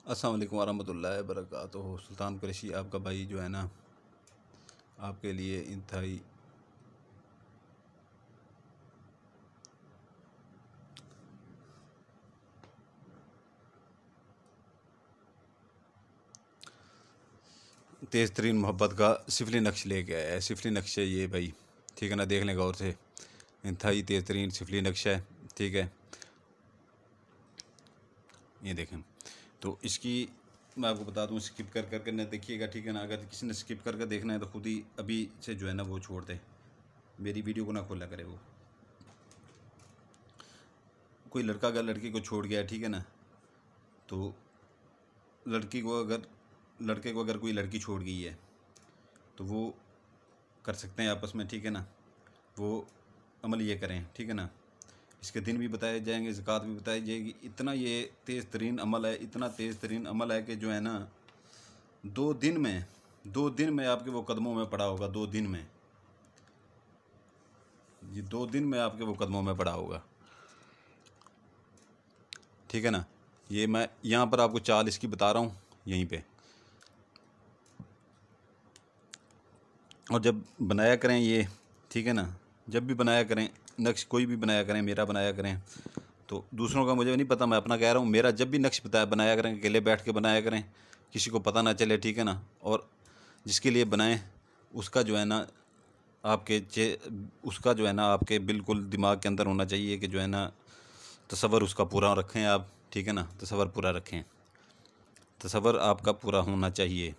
अस्सलाम वालेकुम वरहमतुल्लाहि वबरकातुहू। सुल्तान कुरैशी आपका भाई जो है ना, आपके लिए इंतहाई तेज़ तरीन मोहब्बत का सिफली नक्श लेके आया है। सिफली नक्श है ये भाई, ठीक है ना, देख लें गौर से। इंतहाई तेज़ तरीन सिफली नक्श है, ठीक है, ये देखें। तो इसकी मैं आपको बता दूं, स्किप कर करके ना देखिएगा, ठीक है ना। अगर किसी ने स्किप करके देखना है तो खुद ही अभी से जो है ना वो छोड़ दे, मेरी वीडियो को ना खोला करे। वो कोई लड़का अगर लड़की को छोड़ गया, ठीक है ना, तो लड़के को अगर कोई लड़की छोड़ गई है तो वो कर सकते हैं आपस में, ठीक है ना। वो अमल ये करें, ठीक है ना। इसके दिन भी बताए जाएंगे, ज़कात भी बताई जाएगी। इतना ये तेज़ तरीन अमल है, इतना तेज़ तरीन अमल है कि जो है ना 2 दिन में आपके वो कदमों में पड़ा होगा। 2 दिन में, ये 2 दिन में आपके वो कदमों में पड़ा होगा, ठीक है ना। ये मैं यहाँ पर आपको चाल इसकी बता रहा हूँ यहीं पे। और जब बनाया करें ये, ठीक है ना, जब भी बनाया करें नक्श, कोई भी बनाया करें, मेरा बनाया करें, तो दूसरों का मुझे नहीं पता, मैं अपना कह रहा हूँ। मेरा जब भी नक्श बनाया करें, अकेले बैठ के बनाया करें, किसी को पता ना चले, ठीक है ना। और जिसके लिए बनाएं उसका जो है ना उसका जो है ना आपके बिल्कुल दिमाग के अंदर होना चाहिए कि जो है ना तसव्वुर उसका पूरा रखें आप, ठीक है ना। तसव्वुर पूरा रखें, तसव्वुर आपका पूरा होना चाहिए,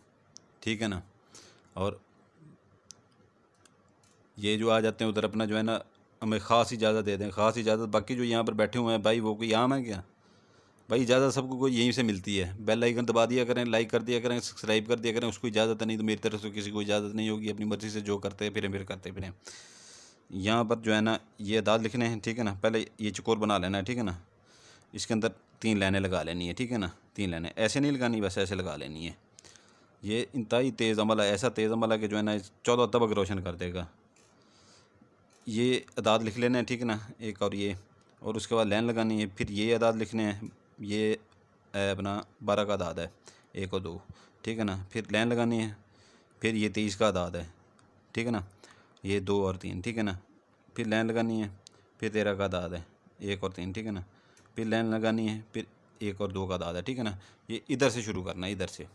ठीक है ना। और ये जो आ जाते हैं उधर अपना जो है ना, हमें ख़ास इजाज़त दे दें, ख़ास इजाज़त। बाकी जो यहाँ पर बैठे हुए हैं भाई, वो कोई आम है क्या भाई? इजाज़त सबको कोई यहीं से मिलती है। बेल आइकन दबा दिया करें, लाइक कर दिया करें, सब्सक्राइब कर दिया करें, उसको इजाज़त है। नहीं तो मेरी तरफ से किसी को इजाज़त नहीं होगी। अपनी मर्ज़ी से जो करते फिर करते फिरें। यहाँ पर जो है ना ये अदाद लिखने हैं, ठीक है ना। पहले ये चकोर बना लेना है, ठीक है ना। इसके अंदर 3 लाइनें लगा लेनी है, ठीक है ना। 3 लाइनें ऐसे नहीं लगानी, बस ऐसे लगा लेनी है। ये इंतहाई तेज़ अमल है, ऐसा तेज़ अमल है कि जो है ना 14 तबक रोशन कर देगा। ये अदाद लिख लेना है, ठीक है ना, एक। और उसके बाद लाइन लगानी है। फिर ये अदाद लिखने हैं, ये अपना 12 का अदाद है, 1 और 2, ठीक है ना। फिर लाइन लगानी है। फिर ये 23 का अदाद है, ठीक है ना, ये 2 और 3, ठीक है ना। फिर लाइन लगानी है। फिर 13 का अदाद है, 1 और 3, ठीक है ना। फिर लाइन लगानी है। फिर 1 और 2 का अदाद है, ठीक है ना। ये इधर से शुरू करना है, इधर से।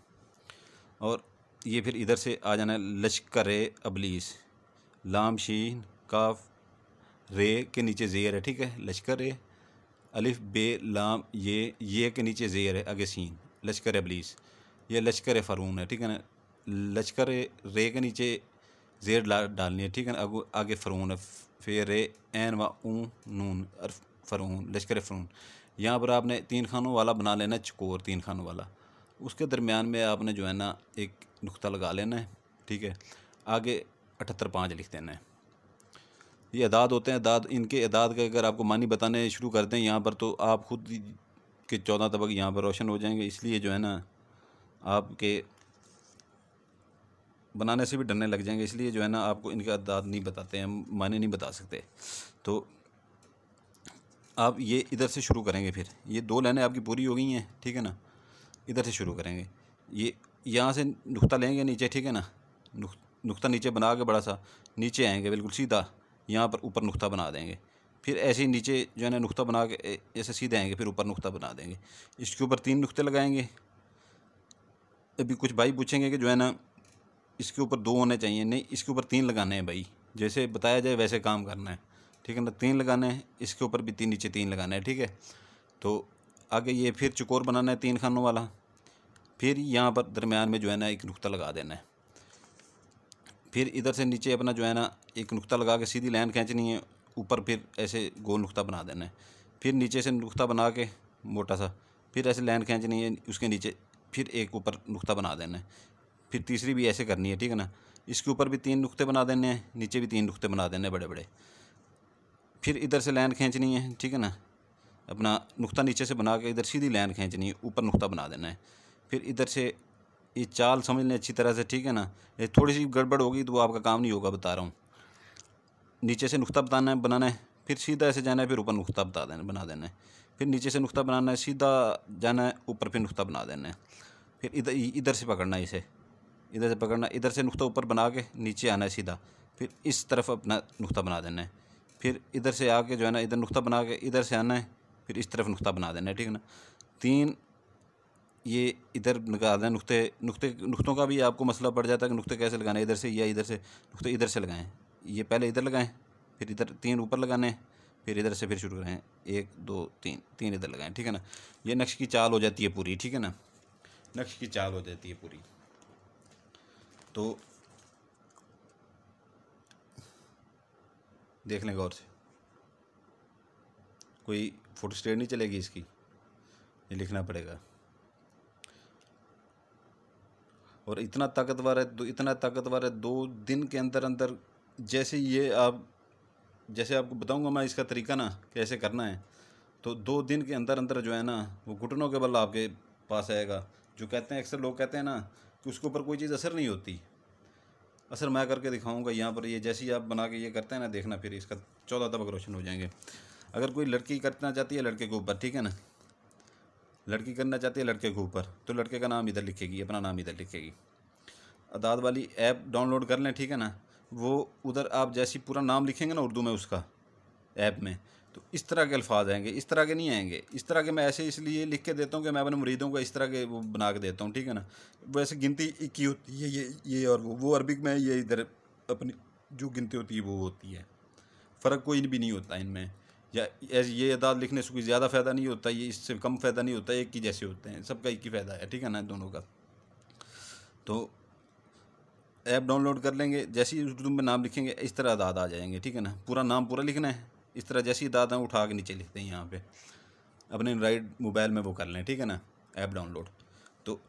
और ये फिर इधर से आ जाना है, लश्कर अबलीस, लाम शीन काफ रे के नीचे ज़ेर है, ठीक है। लश्कर अलिफ बे लाम ये के नीचे ज़ेर है, आगे सीन, लश्कर अबलीस। ये लश्कर फ़रून है, ठीक है ना। लश्कर रे के नीचे ज़ेर डालनी है, ठीक है ना। आगे फ़रून है, फिर रे एन व नून और फ़रून, लश्कर फ़रून। यहाँ पर आपने 3 खानों वाला बना लेना है, चकोर 3 खानों वाला। उसके दरमियान में आपने जो है ना एक नुक्ता लगा लेना है, ठीक है। आगे 78-5 लिख देना है। ये अदाद होते हैं, अदाद। इनके अदाद का अगर आपको मानी बताने शुरू कर दें यहाँ पर, तो आप खुद के 14 तबक यहाँ पर रोशन हो जाएंगे। इसलिए जो है ना आपके बनाने से भी डरने लग जाएंगे। इसलिए जो है ना आपको इनके अदाद नहीं बताते हैं, माने नहीं बता सकते। तो आप ये इधर से शुरू करेंगे। फिर ये 2 लाइनें आपकी पूरी हो गई हैं, ठीक है ना। इधर से शुरू करेंगे। ये यहाँ से नुक्ता लेंगे नीचे, ठीक है ना। नुक्ता नीचे बना के बड़ा सा नीचे आएंगे, बिल्कुल सीधा। यहाँ पर ऊपर नुक्ता बना देंगे। फिर ऐसे ही नीचे जो है ना नुक्ता बना के ऐसे सीधे आएंगे, फिर ऊपर नुक्ता बना देंगे। इसके ऊपर 3 नुक्ते लगाएंगे। अभी कुछ भाई पूछेंगे कि जो है ना इसके ऊपर 2 होने चाहिए। नहीं, इसके ऊपर 3 लगाने हैं भाई, जैसे बताया जाए वैसे काम करना है, ठीक है ना। 3 लगाने हैं, इसके ऊपर भी 3, नीचे 3 लगाना है, ठीक है। तो आगे ये फिर चकोर बनाना है 3 खानों वाला। फिर यहाँ पर दरमियान में जो है ना एक नुक्ता लगा देना है। फिर इधर से नीचे अपना जो है ना एक नुक्ता लगा के सीधी लाइन खींचनी है ऊपर। फिर ऐसे गोल नुक्ता बना देना है। फिर नीचे से नुक्ता बना के मोटा सा, फिर ऐसे लाइन खींचनी है उसके नीचे। फिर एक ऊपर नुक्ता बना देना है। फिर तीसरी भी ऐसे करनी है, ठीक है ना। इसके ऊपर भी 3 नुक्ते बना देने हैं, नीचे भी 3 नुक्ते बना देने हैं बड़े बड़े। फिर इधर से लाइन खींचनी है, ठीक है ना। अपना नुक्ता नीचे से बना के इधर सीधी लाइन खींचनी है, ऊपर नुक्ता बना देना है। फिर इधर से ये चाल समझ लें अच्छी तरह से, ठीक है ना। ये थोड़ी सी गड़बड़ होगी तो वो आपका काम नहीं होगा, बता रहा हूँ। नीचे से नुक्ता बनाना है, फिर सीधा ऐसे जाना है, फिर ऊपर नुक्ता बना देना है। फिर नीचे से नुक्ता बनाना है, सीधा जाना है ऊपर, फिर नुक्ता बना देना है। फिर इधर इधर से पकड़ना है इसे, इधर से पकड़ना, इधर से नुक्ता ऊपर बना के नीचे आना है सीधा, फिर इस तरफ अपना नुक्ता बना देना है। फिर इधर से आके जो है ना इधर नुक्ता बना के इधर से आना है, फिर इस तरफ नुक्ता बना देना है, ठीक है ना। 3 ये इधर निकालना है नुक्तों का भी आपको मसला पड़ जाता है कि नुक्ते कैसे लगाने हैं, इधर से या इधर से, नुक्ते इधर से लगाएं। ये पहले इधर लगाएं, फिर इधर 3 ऊपर लगाने हैं, फिर इधर से फिर शुरू करें, 1 2 3 इधर लगाएं, ठीक है ना। ये नक्श की चाल हो जाती है पूरी, ठीक है ना, नक्श की चाल हो जाती है पूरी। तो देख लें गौर से, कोई फोटो स्टेट नहीं चलेगी इसकी, ये लिखना पड़ेगा। और इतना ताकतवर है, इतना ताकतवर है, 2 दिन के अंदर अंदर, जैसे ये आप, जैसे आपको बताऊंगा मैं इसका तरीका ना कैसे करना है, तो 2 दिन के अंदर अंदर जो है ना वो घुटनों के बल आपके पास आएगा। जो कहते हैं, अक्सर लोग कहते हैं ना कि उसके ऊपर कोई चीज़ असर नहीं होती, असर मैं करके दिखाऊंगा यहाँ पर। ये जैसे ही आप बना के ये करते हैं ना, देखना फिर इसका 14 तबक रोशन हो जाएंगे। अगर कोई लड़की करना चाहती है लड़के के ऊपर, ठीक है ना, लड़की करना चाहती है लड़के के ऊपर, तो लड़के का नाम इधर लिखेगी, अपना नाम इधर लिखेगी। अदाद वाली ऐप डाउनलोड कर लें, ठीक है ना। वो उधर आप जैसी पूरा नाम लिखेंगे ना उर्दू में उसका ऐप में, तो इस तरह के अल्फाज आएंगे, इस तरह के नहीं आएंगे। इस तरह के मैं ऐसे इसलिए लिख के देता हूँ कि मैं अपने मुरीदों को इस तरह के वो बना के देता हूँ, ठीक है ना। वैसे गिनती 21 होती है, ये और वो अरबिक में, ये इधर अपनी जो गिनती होती है वो होती है। फ़र्क कोई भी नहीं होता इनमें, या ये अदाद लिखने से कोई ज़्यादा फ़ायदा नहीं होता, ये इससे कम फ़ायदा नहीं होता, एक ही जैसे होते हैं, सबका एक ही फ़ायदा है, ठीक है ना, दोनों का। तो ऐप डाउनलोड कर लेंगे, जैसे ही उर्दू में नाम लिखेंगे इस तरह अदाद आ जाएंगे, ठीक है ना। पूरा नाम पूरा लिखना है, इस तरह जैसी अदाद हैं उठा के नीचे लिखते हैं यहाँ पे, अपने एंड्रॉइड मोबाइल में वो कर लें, ठीक है ना, ऐप डाउनलोड। तो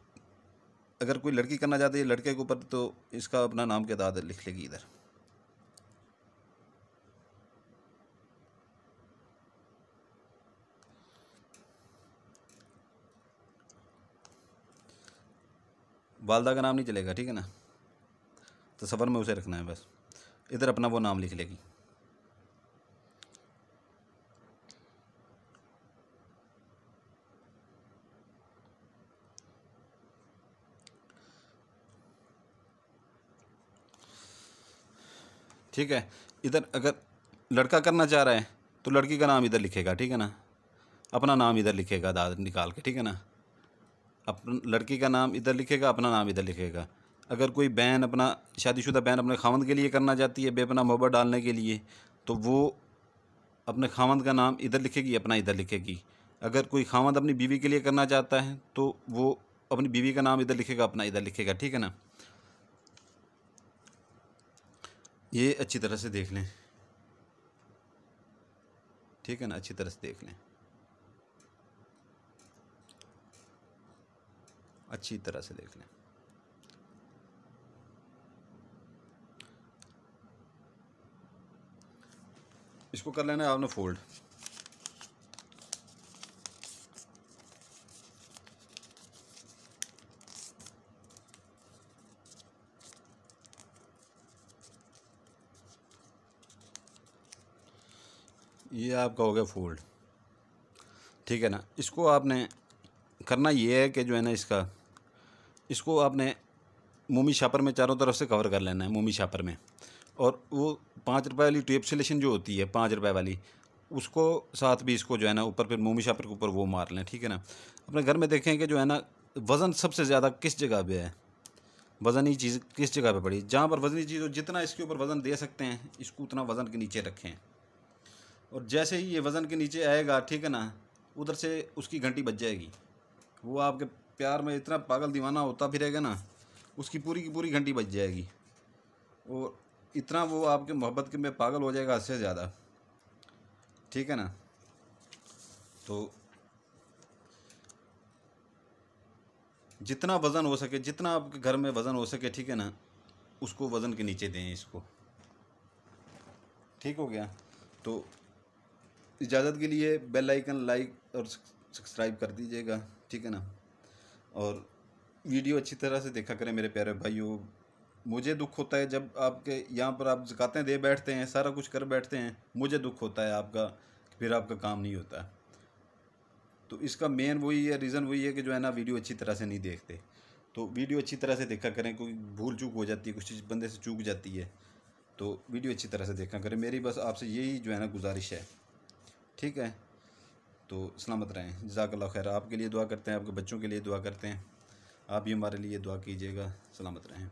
अगर कोई लड़की करना चाहती है लड़के के ऊपर, तो इसका अपना नाम के अदाद लिख लेगी इधर। वालदा का नाम नहीं चलेगा, ठीक है ना, तो सफ़र में उसे रखना है बस। इधर अपना वो नाम लिख लेगी। ठीक है, इधर अगर लड़का करना चाह रहा है तो लड़की का नाम इधर लिखेगा, ठीक है ना, अपना नाम इधर लिखेगा दाद निकाल के, ठीक है ना। अपन लड़की का नाम इधर लिखेगा, अपना नाम इधर लिखेगा। अगर कोई बहन अपना शादीशुदा बहन अपने खावंद के लिए करना चाहती है बेपनाह मोहब्बत डालने के लिए, तो वो अपने खावंद का नाम इधर लिखेगी, अपना इधर लिखेगी। अगर कोई खावंद अपनी बीवी के लिए करना चाहता है तो वो अपनी बीवी का नाम इधर लिखेगा, अपना इधर लिखेगा, ठीक है ना। ये अच्छी तरह से देख लें, ठीक है ना, अच्छी तरह से देख लें, अच्छी तरह से देख लें। इसको कर लेना है आपने फोल्ड। ये आपका हो गया फोल्ड, ठीक है ना। इसको आपने करना ये है कि जो है ना इसको आपने मोमी शापर में चारों तरफ से कवर कर लेना है, मोमी शापर में। और वो 5 रुपये वाली टेप सिलेशन जो होती है 5 रुपये वाली, उसको साथ भी इसको जो है ना ऊपर फिर मोमी शापर के ऊपर वो मार लें, ठीक है ना। अपने घर में देखें कि जो है ना वज़न सबसे ज़्यादा किस जगह पे है, वज़नी चीज़ किस जगह पे पड़ी, जहाँ पर वज़नी चीज़ हो जितना इसके ऊपर वज़न दे सकते हैं इसको उतना वज़न के नीचे रखें। और जैसे ही ये वज़न के नीचे आएगा, ठीक है ना, उधर से उसकी घंटी बज जाएगी। वो आपके प्यार में इतना पागल दीवाना होता फिरेगा ना, उसकी पूरी की पूरी घंटी बज जाएगी। और इतना वो आपके मोहब्बत के में पागल हो जाएगा हद से ज़्यादा, ठीक है ना। तो जितना वज़न हो सके, जितना आपके घर में वज़न हो सके, ठीक है ना, उसको वज़न के नीचे दें इसको। ठीक हो गया। तो इजाज़त के लिए बेल आइकन लाइक और सब्सक्राइब कर दीजिएगा, ठीक है ना। और वीडियो अच्छी तरह से देखा करें मेरे प्यारे भाइयों। मुझे दुख होता है जब आपके यहाँ पर आप ज़कातें दे बैठते हैं, सारा कुछ कर बैठते हैं, मुझे दुख होता है आपका, फिर आपका काम नहीं होता। तो इसका मेन वही है, रीज़न वही है कि जो है ना वीडियो अच्छी तरह से नहीं देखते। तो वीडियो अच्छी तरह से देखा करें, कोई भूल चूक हो जाती है, कुछ चीज़ बंदे से चूक जाती है, तो वीडियो अच्छी तरह से देखा करें। मेरी बस आपसे यही जो है ना गुजारिश है, ठीक है। तो सलामत रहें, जज़ाकल्लाह खैर। आपके लिए दुआ करते हैं, आपके बच्चों के लिए दुआ करते हैं, आप भी हमारे लिए दुआ कीजिएगा। सलामत रहें।